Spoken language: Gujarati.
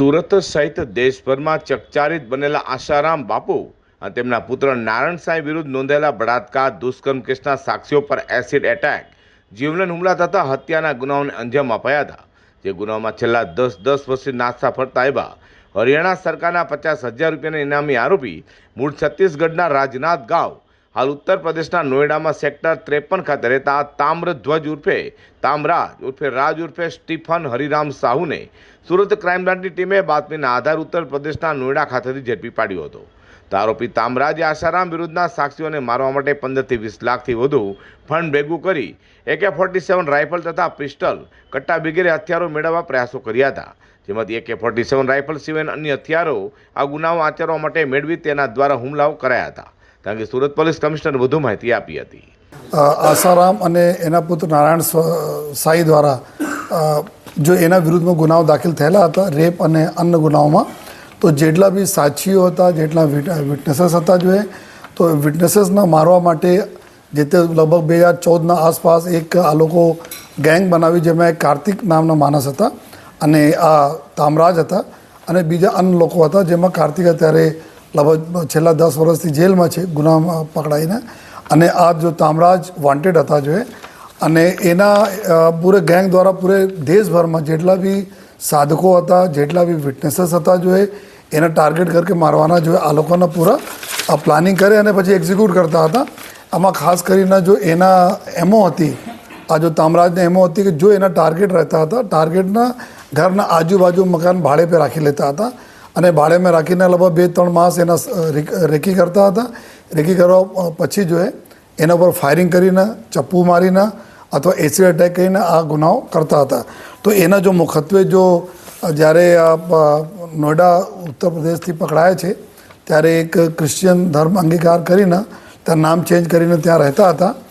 સુરત સહિત દેશભરમાં ચકચારિત બનેલા આશારામ બાપુ અને તેમના પુત્ર નારાયણ સાંઈ વિરુદ્ધ નોંધાયેલા બળાત્કાર દુષ્કર્મ કેસના સાક્ષીઓ પર એસિડ એટેક, જીવલેણ હુમલા થતા હત્યાના ગુનાઓને અંજામ અપાયા હતા. જે ગુનાઓમાં છેલ્લા 10 વર્ષથી નાસ્તા ફરતા એવા હરિયાણા સરકારના 50,000 રૂપિયાના ઇનામી આરોપી મૂળ છત્તીસગઢના રાજનાથ ગાંવ હાલ ઉત્તર પ્રદેશના નોઈડામાં સેક્ટર 53 ખાતે રહેતા તામ્રધ્વજ ઉર્ફે તામરાજ ઉર્ફે રાજ ઉર્ફે સ્ટીફન હરિરામ સાહુને સુરત ક્રાઇમ બ્રાન્ચની ટીમે બાતમીના આધાર ઉત્તર પ્રદેશના નોઈડા ખાતેથી ઝડપી પાડ્યો હતો. તો આરોપી તામરાજે આશારામ વિરુદ્ધના સાક્ષીઓને મારવા માટે 15 થી 20 લાખથી વધુ ફંડ ભેગું કરી AK-47 રાઇફલ તથા પિસ્ટલ, કટ્ટા વગેરે હથિયારો મેળવવા પ્રયાસો કર્યા હતા. જેમાંથી AK-47 રાઇફલ સિવાયના અન્ય હથિયારો આ ગુનાઓ આચરવા માટે મેળવી તેના દ્વારા હુમલાઓ કરાયા હતા. કારણ કે સુરત પોલીસ કમિશનર વધુ માહિતી આપી હતી. આશારામ અને એના પુત્ર નારાયણ સાંઈ દ્વારા જો એના વિરુદ્ધમાં ગુનાઓ દાખલ થયેલા હતા રેપ અને અન્ય ગુનાઓમાં, તો જેટલા બી સાક્ષીઓ હતા, જેટલા વિટનેસીસ હતા, જોઈએ તો વિટનેસીસના મારવા માટે જે તે લગભગ 2014ના આસપાસ એક આ લોકો ગેંગ બનાવી, જેમાં એક કાર્તિક નામના માણસ હતા અને આ તામરાજ હતા અને બીજા અન્ય લોકો હતા, જેમાં કાર્તિક અત્યારે લગભગ છેલ્લા 10 વર્ષથી જેલમાં છે ગુનામાં પકડાઈને, અને આ જો તામરાજ વોન્ટેડ હતા જોઈએ. અને એના પૂરે ગેંગ દ્વારા પૂરે દેશભરમાં જેટલા બી સાધકો હતા, જેટલા બી વિટનેસીસ હતા જોઈએ, એને ટાર્ગેટ કરકે મારવાના જોઈએ આ લોકોના પૂરા પ્લાનિંગ કરે અને પછી એક્ઝિક્યુટ કરતા હતા. આમાં ખાસ કરીને જો એના એમો હતી, આ જો તામરાજને એમો હતી કે જો એના ટાર્ગેટ રહેતા હતા, ટાર્ગેટના ઘરના આજુબાજુ મકાન ભાડે પર રાખી લેતા હતા અને ભાડેમાં રાખીને લગભગ 2-3 માસ એના રેકી કરતા હતા. રેકી કરવા પછી જો એના પર ફાયરિંગ કરીને, ચપ્પુ મારીને અથવા એસિડ એટેક કરીને આ ગુનાઓ કરતા હતા. તો એના જો મુખ્યત્વે જો જ્યારે નોઈડા ઉત્તર પ્રદેશથી પકડાયા છે ત્યારે એક ક્રિશ્ચિયન ધર્મ અંગીકાર કરીને ત્યાં નામ ચેન્જ કરીને ત્યાં રહેતા હતા.